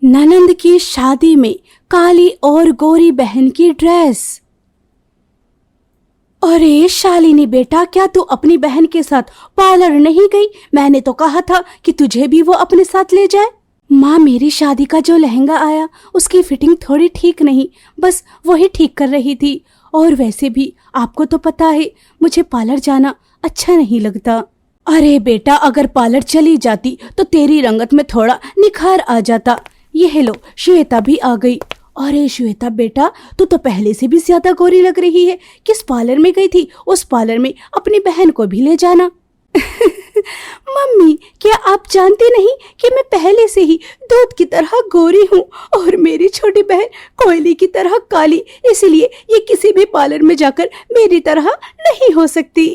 ननंद की शादी में काली और गोरी बहन की ड्रेस। अरे शालिनी बेटा, क्या तू अपनी बहन के साथ पार्लर नहीं गई? मैंने तो कहा था कि तुझे भी वो अपने साथ ले जाए। माँ, मेरी शादी का जो लहंगा आया उसकी फिटिंग थोड़ी ठीक नहीं, बस वही ठीक कर रही थी। और वैसे भी आपको तो पता है मुझे पार्लर जाना अच्छा नहीं लगता। अरे बेटा, अगर पार्लर चली जाती तो तेरी रंगत में थोड़ा निखार आ जाता। यह लो, श्वेता भी आ गई। अरे श्वेता बेटा, तू तो पहले से भी ज्यादा गोरी लग रही है। किस पार्लर में गई थी? उस पार्लर में अपनी बहन को भी ले जाना। मम्मी, क्या आप जानती नहीं कि मैं पहले से ही दूध की तरह गोरी हूँ और मेरी छोटी बहन कोयले की तरह काली, इसलिए ये किसी भी पार्लर में जाकर मेरी तरह नहीं हो सकती।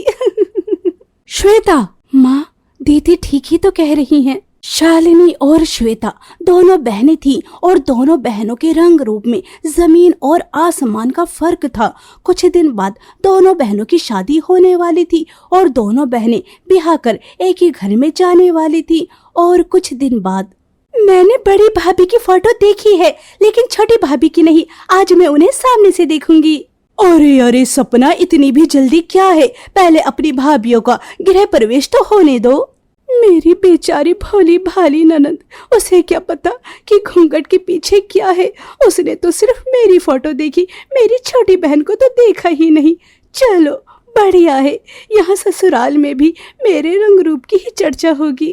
श्वेता, माँ दीदी ठीक ही तो कह रही हैं। शालिनी और श्वेता दोनों बहनें थीं और दोनों बहनों के रंग रूप में जमीन और आसमान का फर्क था। कुछ दिन बाद दोनों बहनों की शादी होने वाली थी और दोनों बहनें ब्याह कर एक ही घर में जाने वाली थी। और कुछ दिन बाद मैंने बड़ी भाभी की फोटो देखी है, लेकिन छोटी भाभी की नहीं। आज मैं उन्हें सामने से देखूंगी। अरे अरे सपना, इतनी भी जल्दी क्या है? पहले अपनी भाभियों का गृह प्रवेश तो होने दो। मेरी बेचारी भोली भाली ननद, उसे क्या पता कि घूंघट के पीछे क्या है। उसने तो सिर्फ मेरी फोटो देखी, मेरी छोटी बहन को तो देखा ही नहीं। चलो बढ़िया है, यहाँ ससुराल में भी मेरे रंग रूप की ही चर्चा होगी।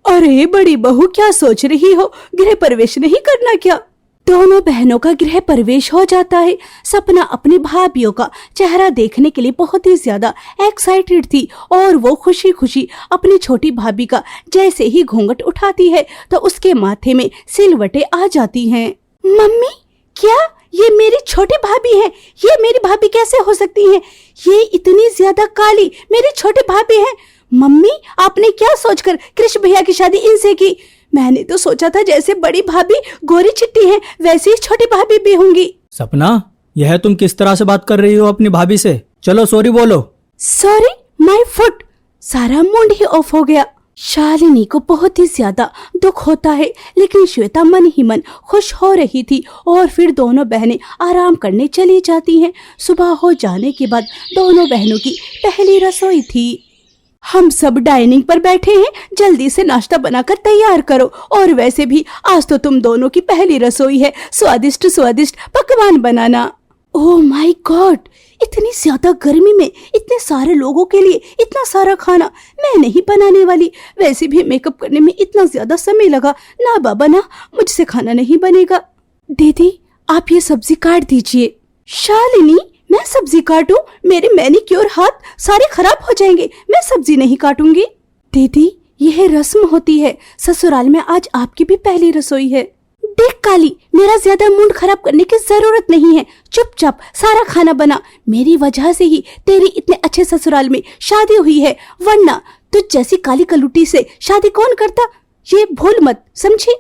अरे बड़ी बहू, क्या सोच रही हो? गृह प्रवेश नहीं करना क्या? दोनों बहनों का गृह प्रवेश हो जाता है। सपना अपनी भाभियों का चेहरा देखने के लिए बहुत ही ज्यादा एक्साइटेड थी और वो खुशी खुशी अपनी छोटी भाभी का जैसे ही घूंघट उठाती है तो उसके माथे में सिलवटें आ जाती हैं। मम्मी, क्या ये मेरी छोटी भाभी है? ये मेरी भाभी कैसे हो सकती है? ये इतनी ज्यादा काली मेरी छोटी भाभी है। मम्मी, आपने क्या सोचकर कृष्ण भैया की शादी इनसे की? मैंने तो सोचा था जैसे बड़ी भाभी गोरी चिट्टी है, वैसे ही छोटी भाभी भी होंगी। सपना, यह तुम किस तरह से बात कर रही हो अपनी भाभी से? चलो सॉरी बोलो। Sorry, my foot. सारा मूड ही ऑफ हो गया। शालिनी को बहुत ही ज्यादा दुख होता है, लेकिन श्वेता मन ही मन खुश हो रही थी। और फिर दोनों बहनें आराम करने चली जाती हैं। सुबह हो जाने के बाद दोनों बहनों की पहली रसोई थी। हम सब डाइनिंग पर बैठे हैं, जल्दी से नाश्ता बनाकर तैयार करो। और वैसे भी आज तो तुम दोनों की पहली रसोई है, स्वादिष्ट स्वादिष्ट पकवान बनाना। ओह माय गॉड, इतनी ज्यादा गर्मी में इतने सारे लोगों के लिए इतना सारा खाना मैं नहीं बनाने वाली। वैसे भी मेकअप करने में इतना ज्यादा समय लगा। ना बाबा ना, मुझसे खाना नहीं बनेगा। दीदी, आप ये सब्जी काट दीजिए। शालिनी, मैं सब्जी काटूं? मेरे मैनिक्योर हाथ सारे खराब हो जाएंगे। मैं सब्जी नहीं काटूंगी। दीदी, यह रस्म होती है। ससुराल में आज आपकी भी पहली रसोई है। देख काली, मेरा ज्यादा मूड खराब करने की जरूरत नहीं है। चुपचाप सारा खाना बना। मेरी वजह से ही तेरी इतने अच्छे ससुराल में शादी हुई है, वरना तुझ जैसी काली कलुटी से शादी कौन करता? ये भूल मत, समझी?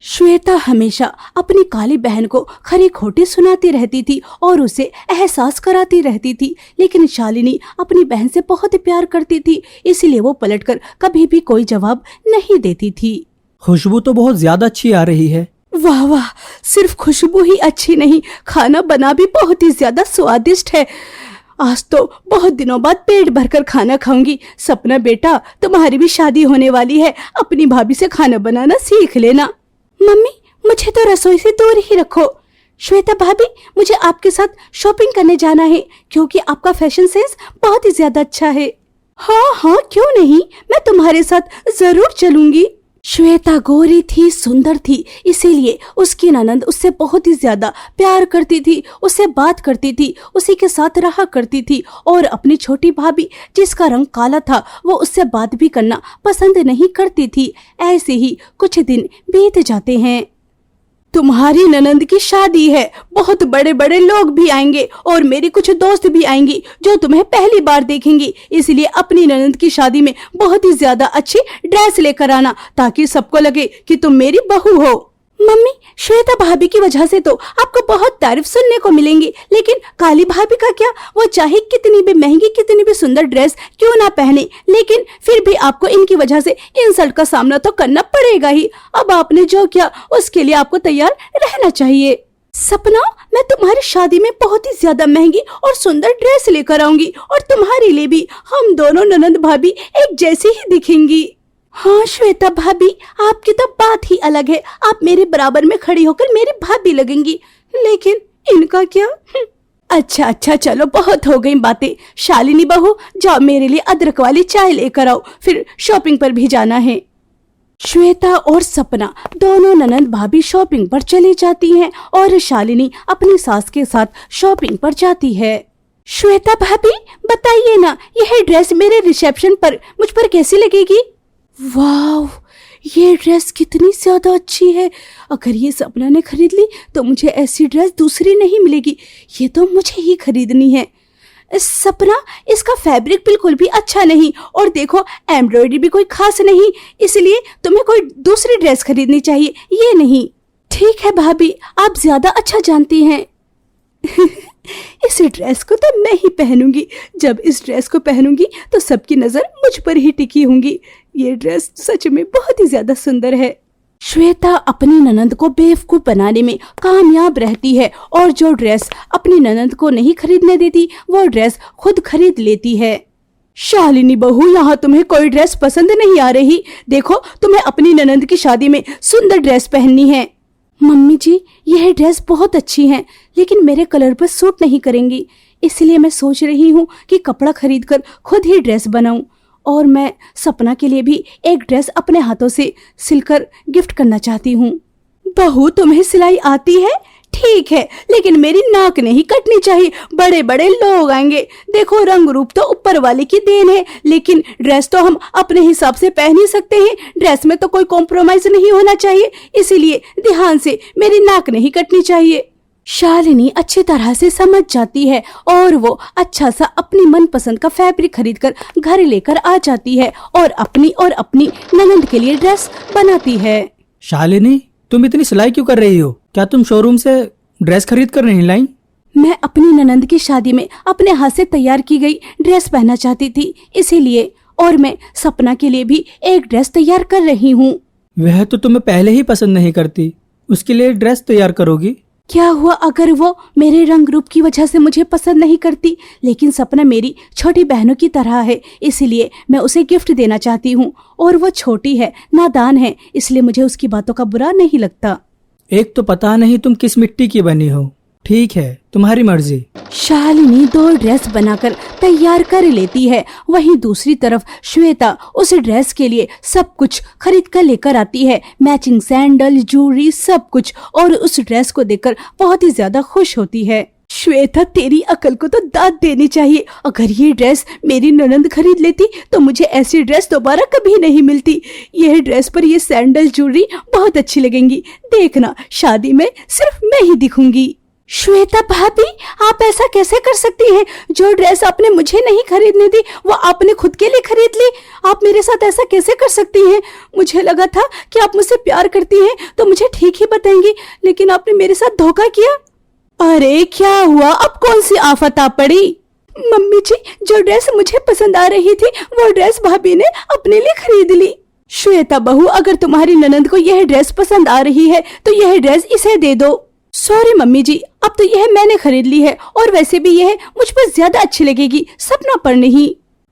श्वेता हमेशा अपनी काली बहन को खरी खोटी सुनाती रहती थी और उसे एहसास कराती रहती थी, लेकिन शालिनी अपनी बहन से बहुत प्यार करती थी, इसलिए वो पलटकर कभी भी कोई जवाब नहीं देती थी। खुशबू तो बहुत ज्यादा अच्छी आ रही है। वाह वाह, सिर्फ खुशबू ही अच्छी नहीं, खाना बना भी बहुत ही ज्यादा स्वादिष्ट है। आज तो बहुत दिनों बाद पेट भरकर खाना खाऊंगी। सपना बेटा, तुम्हारी भी शादी होने वाली है, अपनी भाभी से खाना बनाना सीख लेना। मम्मी, मुझे तो रसोई से दूर ही रखो। श्वेता भाभी, मुझे आपके साथ शॉपिंग करने जाना है, क्योंकि आपका फैशन सेंस बहुत ही ज्यादा अच्छा है। हाँ हाँ, क्यों नहीं, मैं तुम्हारे साथ जरूर चलूंगी। श्वेता गोरी थी, सुंदर थी, इसीलिए उसकी ननंद उससे बहुत ही ज्यादा प्यार करती थी, उससे बात करती थी, उसी के साथ रहा करती थी। और अपनी छोटी भाभी जिसका रंग काला था, वो उससे बात भी करना पसंद नहीं करती थी। ऐसे ही कुछ दिन बीत जाते हैं। तुम्हारी ननंद की शादी है, बहुत बड़े बड़े लोग भी आएंगे और मेरी कुछ दोस्त भी आएंगी जो तुम्हें पहली बार देखेंगी। इसलिए अपनी ननंद की शादी में बहुत ही ज्यादा अच्छी ड्रेस लेकर आना, ताकि सबको लगे कि तुम मेरी बहू हो। मम्मी, श्वेता भाभी की वजह से तो आपको बहुत तारीफ सुनने को मिलेंगी, लेकिन काली भाभी का क्या? वो चाहे कितनी भी महंगी, कितनी भी सुंदर ड्रेस क्यों ना पहने, लेकिन फिर भी आपको इनकी वजह से इंसल्ट का सामना तो करना पड़ेगा ही। अब आपने जो किया उसके लिए आपको तैयार रहना चाहिए। सपना, मैं तुम्हारी शादी में बहुत ही ज्यादा महंगी और सुंदर ड्रेस लेकर आऊंगी, और तुम्हारे लिए भी। हम दोनों ननंद भाभी एक जैसी ही दिखेंगी। हाँ श्वेता भाभी, आपकी तो बात ही अलग है। आप मेरे बराबर में खड़ी होकर मेरी भाभी लगेंगी, लेकिन इनका क्या? अच्छा अच्छा, चलो बहुत हो गई बातें। शालिनी बहू, जाओ मेरे लिए अदरक वाली चाय लेकर आओ, फिर शॉपिंग पर भी जाना है। श्वेता और सपना दोनों ननंद भाभी शॉपिंग पर चली जाती हैं और शालिनी अपनी सास के साथ शॉपिंग पर जाती है। श्वेता भाभी, बताइए ना, यह ड्रेस मेरे रिसेप्शन पर मुझ पर कैसी लगेगी? वाव, ये ड्रेस कितनी ज्यादा अच्छी है। अगर ये सपना ने खरीद ली तो मुझे ऐसी ड्रेस दूसरी नहीं मिलेगी। ये तो मुझे ही खरीदनी है। सपना, इसका फैब्रिक बिल्कुल भी अच्छा नहीं, और देखो एम्ब्रॉयडरी भी कोई खास नहीं, इसलिए तुम्हें कोई दूसरी ड्रेस खरीदनी चाहिए, ये नहीं। ठीक है भाभी, आप ज्यादा अच्छा जानती हैं। इस ड्रेस को तो मैं ही पहनूंगी। जब इस ड्रेस को पहनूंगी तो सबकी नजर मुझ पर ही टिकी होंगी। ये ड्रेस सच में बहुत ही ज्यादा सुंदर है। श्वेता अपनी ननंद को बेवकूफ बनाने में कामयाब रहती है, और जो ड्रेस अपनी ननंद को नहीं खरीदने देती वो ड्रेस खुद खरीद लेती है। शालिनी बहू, यहाँ तुम्हें कोई ड्रेस पसंद नहीं आ रही? देखो, तुम्हें अपनी ननंद की शादी में सुंदर ड्रेस पहननी है। मम्मी जी, यह ड्रेस बहुत अच्छी है, लेकिन मेरे कलर पर सूट नहीं करेंगी, इसलिए मैं सोच रही हूँ कि कपड़ा खरीदकर खुद ही ड्रेस बनाऊं, और मैं सपना के लिए भी एक ड्रेस अपने हाथों से सिलकर गिफ्ट करना चाहती हूँ। बहू, तुम्हें सिलाई आती है? ठीक है, लेकिन मेरी नाक नहीं कटनी चाहिए। बड़े बड़े लोग आएंगे। देखो, रंग रूप तो ऊपर वाले की देन है, लेकिन ड्रेस तो हम अपने हिसाब से पहन ही सकते हैं। ड्रेस में तो कोई कॉम्प्रोमाइज नहीं होना चाहिए, इसीलिए ध्यान से, मेरी नाक नहीं कटनी चाहिए। शालिनी अच्छी तरह से समझ जाती है और वो अच्छा सा अपनी मनपसंद का फैब्रिक खरीदकर घर लेकर आ जाती है और अपनी ननंद के लिए ड्रेस बनाती है। शालिनी, तुम इतनी सिलाई क्यों कर रही हो? क्या तुम शोरूम से ड्रेस खरीद कर नहीं लाई? मैं अपनी ननंद की शादी में अपने हाथ से तैयार की गई ड्रेस पहनना चाहती थी, इसीलिए। और मैं सपना के लिए भी एक ड्रेस तैयार कर रही हूँ। वह तो तुम्हें पहले ही पसंद नहीं करती, उसके लिए ड्रेस तैयार करोगी? क्या हुआ अगर वो मेरे रंग रूप की वजह से मुझे पसंद नहीं करती? लेकिन सपना मेरी छोटी बहनों की तरह है, इसलिए मैं उसे गिफ्ट देना चाहती हूँ, और वो छोटी है, नादान है, इसलिए मुझे उसकी बातों का बुरा नहीं लगता। एक तो पता नहीं तुम किस मिट्टी की बनी हो। ठीक है, तुम्हारी मर्जी। शालिनी 2 ड्रेस बनाकर तैयार कर लेती है। वहीं दूसरी तरफ श्वेता उस ड्रेस के लिए सब कुछ खरीद कर लेकर आती है, मैचिंग सैंडल, ज्वेलरी, सब कुछ, और उस ड्रेस को देखकर बहुत ही ज्यादा खुश होती है। श्वेता, तेरी अकल को तो दाद देनी चाहिए। अगर ये ड्रेस मेरी ननंद खरीद लेती तो मुझे ऐसी ड्रेस दोबारा कभी नहीं मिलती। यह ड्रेस पर ये सैंडल, ज्वेलरी बहुत अच्छी लगेंगी। देखना, शादी में सिर्फ मैं ही दिखूंगी। श्वेता भाभी, आप ऐसा कैसे कर सकती हैं? जो ड्रेस आपने मुझे नहीं खरीदने दी वो आपने खुद के लिए खरीद ली। आप मेरे साथ ऐसा कैसे कर सकती हैं? मुझे लगा था कि आप मुझसे प्यार करती हैं तो मुझे ठीक ही बताएंगी, लेकिन आपने मेरे साथ धोखा किया। अरे क्या हुआ? अब कौन सी आफत आ पड़ी? मम्मी जी, जो ड्रेस मुझे पसंद आ रही थी वो ड्रेस भाभी ने अपने लिए खरीद ली। श्वेता बहू, अगर तुम्हारी ननंद को यह ड्रेस पसंद आ रही है तो यह ड्रेस इसे दे दो। सॉरी मम्मी जी, अब तो यह मैंने खरीद ली है, और वैसे भी यह मुझ पर ज्यादा अच्छी लगेगी, सपना पर नहीं।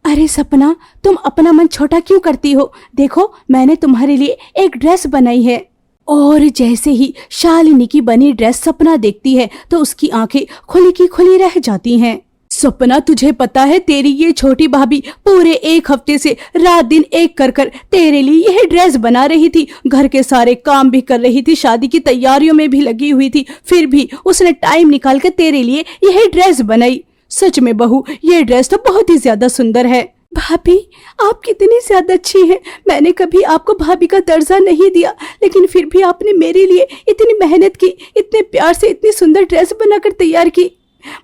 अरे सपना, तुम अपना मन छोटा क्यों करती हो? देखो, मैंने तुम्हारे लिए एक ड्रेस बनाई है। और जैसे ही शालिनी की बनी ड्रेस सपना देखती है तो उसकी आंखें खुली की खुली रह जाती हैं। सपना, तुझे पता है तेरी ये छोटी भाभी पूरे 1 हफ्ते से रात दिन एक कर कर तेरे लिए यह ड्रेस बना रही थी, घर के सारे काम भी कर रही थी, शादी की तैयारियों में भी लगी हुई थी, फिर भी उसने टाइम निकाल कर तेरे लिए यह ड्रेस बनाई। सच में बहू, यह ड्रेस तो बहुत ही ज्यादा सुंदर है। भाभी, आप कितनी ज्यादा अच्छी हैं। मैंने कभी आपको भाभी का दर्जा नहीं दिया, लेकिन फिर भी आपने मेरे लिए इतनी मेहनत की, इतने प्यार से इतनी सुंदर ड्रेस बनाकर तैयार की।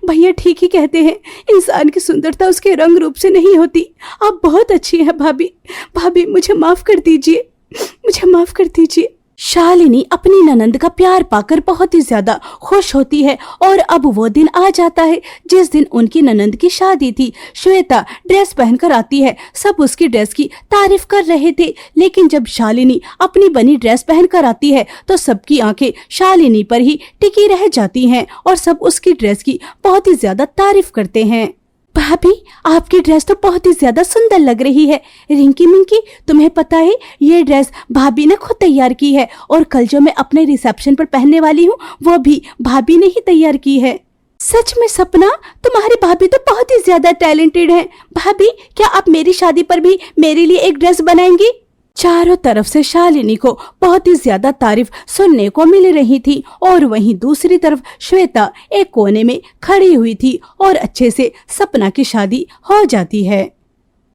भैया ठीक ही कहते हैं, इंसान की सुंदरता उसके रंग रूप से नहीं होती। आप बहुत अच्छी हैं भाभी। भाभी, मुझे माफ कर दीजिए, मुझे माफ कर दीजिए। शालिनी अपनी ननंद का प्यार पाकर बहुत ही ज्यादा खुश होती है और अब वो दिन आ जाता है जिस दिन उनकी ननंद की शादी थी। श्वेता ड्रेस पहनकर आती है। सब उसकी ड्रेस की तारीफ कर रहे थे, लेकिन जब शालिनी अपनी बनी ड्रेस पहनकर आती है तो सबकी आंखें शालिनी पर ही टिकी रह जाती हैं और सब उसकी ड्रेस की बहुत ही ज्यादा तारीफ करते हैं। भाभी, आपकी ड्रेस तो बहुत ही ज्यादा सुंदर लग रही है। रिंकी मिंकी, तुम्हें पता है ये ड्रेस भाभी ने खुद तैयार की है और कल जो मैं अपने रिसेप्शन पर पहनने वाली हूँ वो भी भाभी ने ही तैयार की है। सच में सपना, तुम्हारी भाभी तो बहुत ही ज्यादा टैलेंटेड है। भाभी, क्या आप मेरी शादी पर भी मेरे लिए एक ड्रेस बनाएंगी? चारों तरफ से शालिनी को बहुत ही ज्यादा तारीफ सुनने को मिल रही थी और वहीं दूसरी तरफ श्वेता एक कोने में खड़ी हुई थी और अच्छे से सपना की शादी हो जाती है।